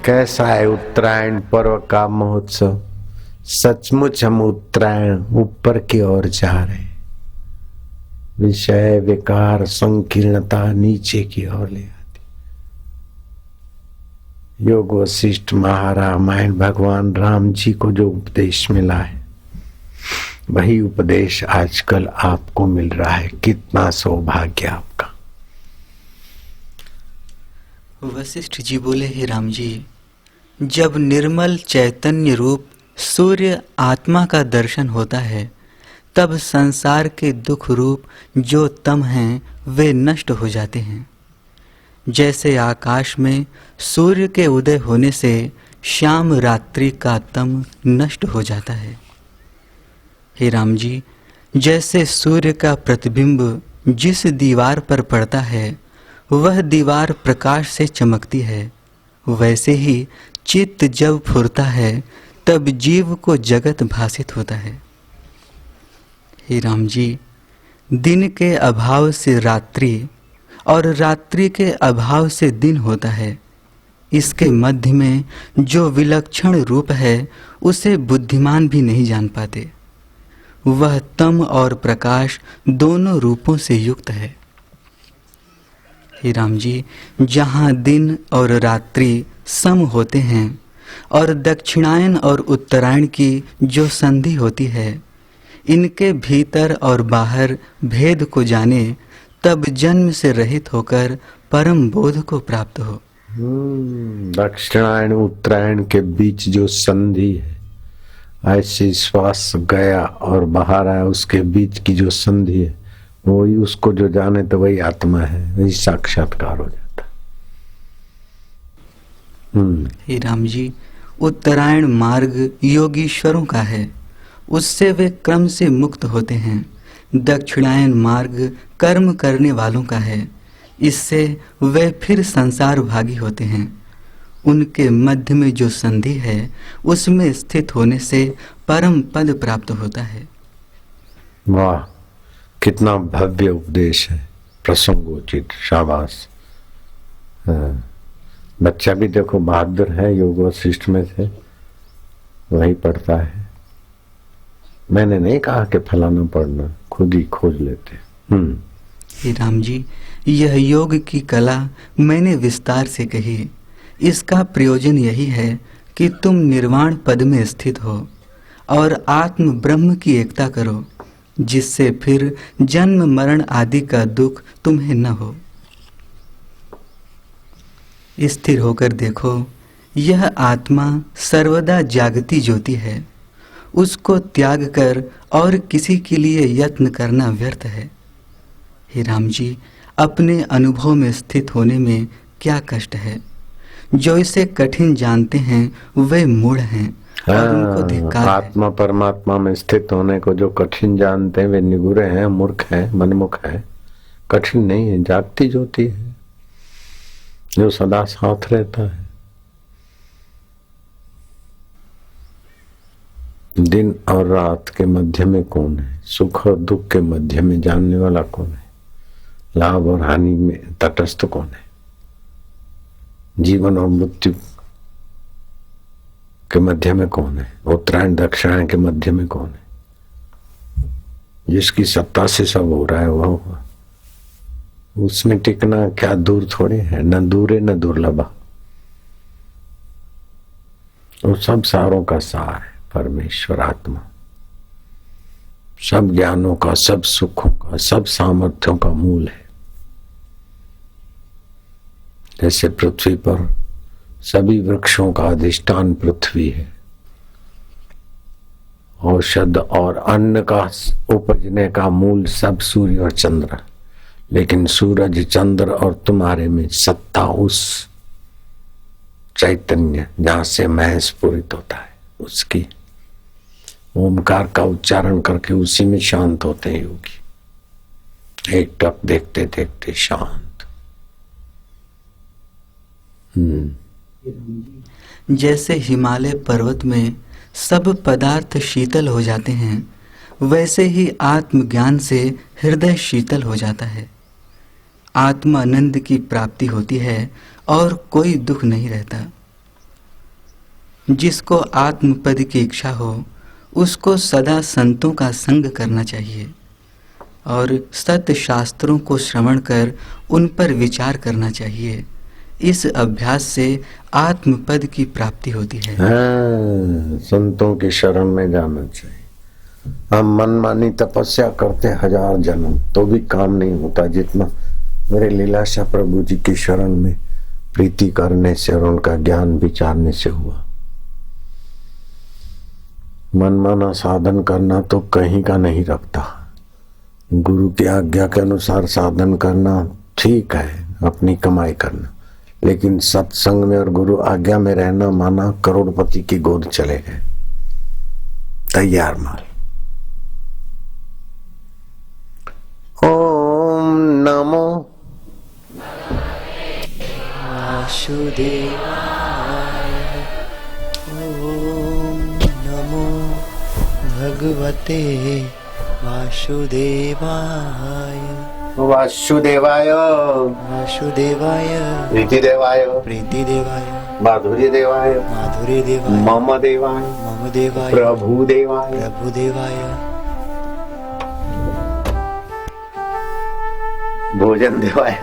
कैसा है उत्तरायण पर्व का महोत्सव। सचमुच हम उत्तरायण ऊपर की ओर जा रहे, विषय विकार संकीर्णता नीचे की ओर ले आती। योग वशिष्ठ महारामायण भगवान राम जी को जो उपदेश मिला है वही उपदेश आजकल आपको मिल रहा है। कितना सौभाग्य आपका। वशिष्ठ जी बोले, हे राम जी, जब निर्मल चैतन्य रूप सूर्य आत्मा का दर्शन होता है तब संसार के दुख रूप जो तम हैं वे नष्ट हो जाते हैं। जैसे आकाश में सूर्य के उदय होने से शाम रात्रि का तम नष्ट हो जाता है। हे राम जी, जैसे सूर्य का प्रतिबिंब जिस दीवार पर पड़ता है वह दीवार प्रकाश से चमकती है, वैसे ही चित्त जब फुरता है तब जीव को जगत भासित होता है। हे राम जी, दिन के अभाव से रात्रि और रात्रि के अभाव से दिन होता है। इसके मध्य में जो विलक्षण रूप है उसे बुद्धिमान भी नहीं जान पाते। वह तम और प्रकाश दोनों रूपों से युक्त है। हे राम जी, जहाँ दिन और रात्रि सम होते हैं और दक्षिणायन और उत्तरायण की जो संधि होती है, इनके भीतर और बाहर भेद को जाने तब जन्म से रहित होकर परम बोध को प्राप्त हो। दक्षिणायन उत्तरायण के बीच जो संधि है, ऐसे श्वास गया और बाहर आया, उसके बीच की जो संधि है वही उसको जो जाने तो वही आत्मा है, वही साक्षात्कार हो जाता है। हे राम जी, उत्तरायण मार्ग योगीश्वरों का है, उससे वे क्रम से मुक्त होते हैं। दक्षिणायन मार्ग कर्म करने वालों का है, इससे वे फिर संसार भागी होते हैं। उनके मध्य में जो संधि है उसमें स्थित होने से परम पद प्राप्त होता है। वाह, कितना भव्य उपदेश है, प्रसंगोचित, शाबाश। बच्चा भी देखो बहादुर है, योग वशिष्ठ में से वही पढ़ता है। मैंने नहीं कहा कि फलाना पढ़ना, खुद ही खोज लेते। हे राम जी, यह योग की कला मैंने विस्तार से कही। इसका प्रयोजन यही है कि तुम निर्वाण पद में स्थित हो और आत्म ब्रह्म की एकता करो, जिससे फिर जन्म मरण आदि का दुख तुम्हें न हो। स्थिर होकर देखो, यह आत्मा सर्वदा जागती ज्योति है। उसको त्याग कर और किसी के लिए यत्न करना व्यर्थ है। हे राम जी, अपने अनुभव में स्थित होने में क्या कष्ट है। जो इसे कठिन जानते हैं वे मूढ़ हैं और उनको धिक्कार है। आत्मा परमात्मा में स्थित होने को जो कठिन जानते हैं वे निगुरे हैं, मूर्ख हैं, मनमुख हैं। कठिन नहीं है, जागती ज्योति है जो सदा साथ रहता है। दिन और रात के मध्य में कौन है? सुख और दुख के मध्य में जानने वाला कौन है? लाभ और हानि में तटस्थ कौन है? जीवन और मृत्यु के मध्य में कौन है? उत्तरायण दक्षिणायन के मध्य में कौन है? जिसकी सत्ता से सब हो रहा है वह हुआ। उसमें टिकना क्या दूर थोड़े है, न दूरे न दुर्लभा। और सब सारों का सार है परमेश्वर आत्मा। सब ज्ञानों का, सब सुखों का, सब सामर्थ्यों का मूल है। जैसे पृथ्वी पर सभी वृक्षों का अधिष्ठान पृथ्वी है, औषध और अन्न का उपजने का मूल सब सूर्य और चंद्र। लेकिन सूरज, चंद्र और तुम्हारे में सत्ता उस चैतन्य जहां से मैं स्फुरित होता है, उसकी ओमकार का उच्चारण करके उसी में शांत होते हैं योगी। एक टक देखते देखते शांत। जैसे हिमालय पर्वत में सब पदार्थ शीतल हो जाते हैं, वैसे ही आत्मज्ञान से हृदय शीतल हो जाता है। आत्मानंद की प्राप्ति होती है और कोई दुख नहीं रहता। जिसको आत्मपद की इच्छा हो उसको सदा संतों का संग करना चाहिए और सत्य शास्त्रों को श्रवण कर उन पर विचार करना चाहिए। इस अभ्यास से आत्मपद की प्राप्ति होती है। हाँ, संतों की शरण में जाना चाहिए। हम मनमानी तपस्या करते 1000 जन्म तो भी काम नहीं होता जितना मेरे लीलाशाह प्रभु जी की शरण में प्रीति करने से और उनका ज्ञान विचारने से हुआ। मनमाना साधन करना तो कहीं का नहीं रखता। गुरु की आज्ञा के अनुसार साधन करना ठीक है, अपनी कमाई करना, लेकिन सत्संग में और गुरु आज्ञा में रहना माना करोड़पति की गोद चले गए, तैयार माल। ओम नमो वासुदेवाय। ओम नमो भगवते वासुदेवाय। वासुदेवाय वासुदेवाय प्रीतिदेवाय प्रीतिदेवाय माधुर्यदेवाय माधुर्यदेवाय मम देवाय मम देवाय प्रभुदेवाय प्रभुदेवाय भोजन देवाय